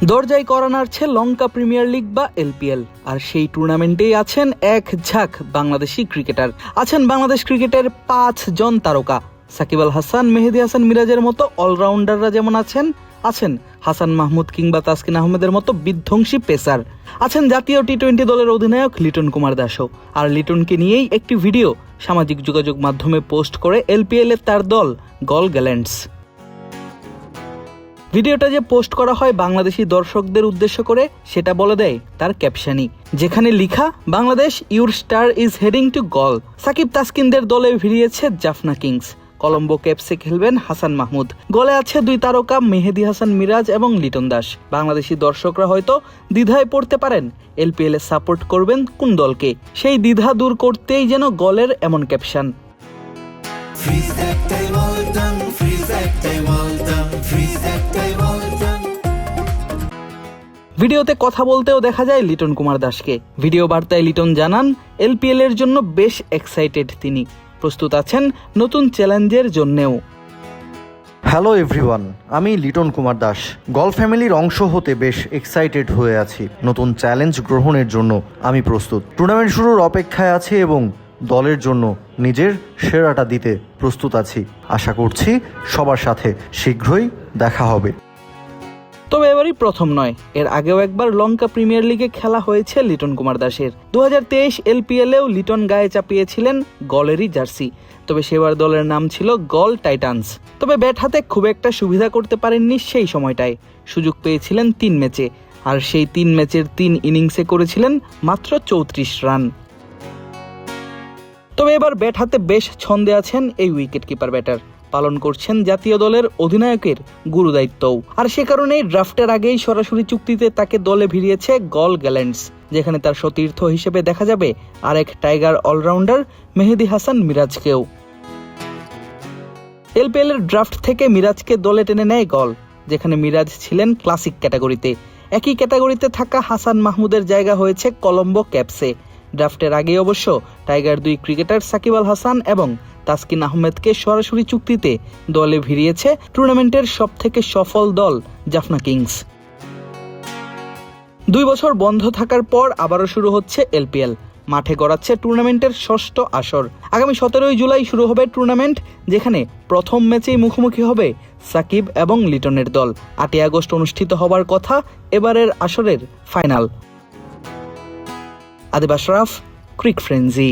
দরজায় করা নাড়ছে লঙ্কা premier league বা এলপিএল, আর সেই টুর্নামেন্টেই আছেন এক ঝাঁক বাংলাদেশি ক্রিকেটার। আছেন বাংলাদেশ ক্রিকেটের 5 জন তারকা। সাকিব আল হাসান, মেহেদী হাসান মিরাজের মতো অলরাউন্ডাররা যেমন আছেন হাসান মাহমুদ কিংবা তাসকিন আহমেদের মতো বিধ্বংসী পেসার। আছেন জাতীয় টি-20 দলের অধিনায়ক লিটন কুমার দাসও। আর লিটনকে নিয়েই একটি ভিডিও সামাজিক যোগাযোগ মাধ্যমে পোস্ট করে এলপিএল এর তার দল গল গ্যালেন্টস। ভিডিওটা যে পোস্ট করা হয় বাংলাদেশি দর্শকদের উদ্দেশ্য করে সেটা বলে দেয় তার ক্যাপশনই, যেখানে লেখা Bangladesh your star is heading to goal. Shakib তাসকিনদের দলে ভিড়িয়েছে জাফনা কিংস। কলম্বো ক্যাপসে খেলবেন হাসান মাহমুদ। গলে আছে 2 তারকা মেহেদী হাসান মিরাজ এবং লিটন দাস। বাংলাদেশি দর্শকরা হয়তো দ্বিধায় পড়তে পারেন এলপিএল এ সাপোর্ট করবেন কোন দলকে। সেই দ্বিধা দূর করতেই যেন গলের এমন ক্যাপশন। ভিডিওতে কথা বলতেও দেখা যায় লিটন কুমার দাসকে। ভিডিও বার্তায় লিটন জানান এলপিএল এর জন্য বেশ এক্সাইটেড তিনি, প্রস্তুত আছেন নতুন চ্যালেঞ্জের জন্যেও। হ্যালো এভরিওয়ান, আমি লিটন কুমার দাস। গল ফ্যামিলির অংশ হতে বেশ এক্সাইটেড হয়ে আছি। নতুন চ্যালেঞ্জ গ্রহণের জন্য আমি প্রস্তুত। টুর্নামেন্ট শুরুর অপেক্ষায় আছি এবং দলের জন্য নিজের সেরাটা দিতে প্রস্তুত আছি। আশা করছি সবার সাথে শীঘ্রই দেখা হবে। তবে এবারই প্রথম নয়, এর আগেও একবার লঙ্কা প্রিমিয়ার লিগে খেলা হয়েছে লিটন কুমার দাসের। 2023 এলপিএলেও লিটন গায়ে চাপিয়েছিলেন গলেরই জার্সি, তবে সেবার দলের নাম ছিল গল টাইটান্স। তবে ব্যাট হাতে খুব একটা সুবিধা করতে পারেননি সেই সময়টায়। সুযোগ পেয়েছিলেন 3 ম্যাচে, আর সেই 3 ম্যাচের 3 ইনিংসে করেছিলেন মাত্র 34 রান। তবে এবার ব্যাট হাতে বেশ ছন্দে আছেন এই উইকেট কিপার ব্যাটার। পালন করছেন জাতীয় দলের অধিনায়কের গুরুদায়িত্বও। আর সে কারণেই ড্রাফটের আগেই সরাসরি চুক্তিতে তাকে দলে ভিড়িয়েছে গল গ্যালেন্টস, যেখানে তার সতীর্থ হিসেবে দেখা যাবে আরেক টাইগার অলরাউন্ডার মেহেদী হাসান মিরাজকেও। এলপিএল এর ড্রাফট থেকে মিরাজকে দলে টেনে নেয় গল, যেখানে মিরাজ ছিলেন ক্লাসিক ক্যাটাগরিতে। একই ক্যাটাগরিতে থাকা হাসান মাহমুদের জায়গা হয়েছে কলম্বো ক্যাপসে। ড্রাফটের আগে অবশ্য টাইগার 2 ক্রিকেটার সাকিব আল হাসান এবং তাসকিন আহমেদকে সরাসরি চুক্তিতে দলে ভিড়িয়েছে টুর্নামেন্টের সবথেকে সফল দল জাফনা কিংস। 2 বছর বন্ধ থাকার পর আবারও শুরু হচ্ছে এলপিএল। মাঠে গড়াচ্ছে টুর্নামেন্টের 6ষ্ঠ আসর। আগামী 17 জুলাই শুরু হবে টুর্নামেন্ট, যেখানে প্রথম ম্যাচেই মুখোমুখি হবে সাকিব এবং লিটনের দল। 8 আগস্ট অনুষ্ঠিত হবার কথা এবারের আসরের ফাইনাল। আদিব আশরাফ, ক্রিক ফ্রেন্জি।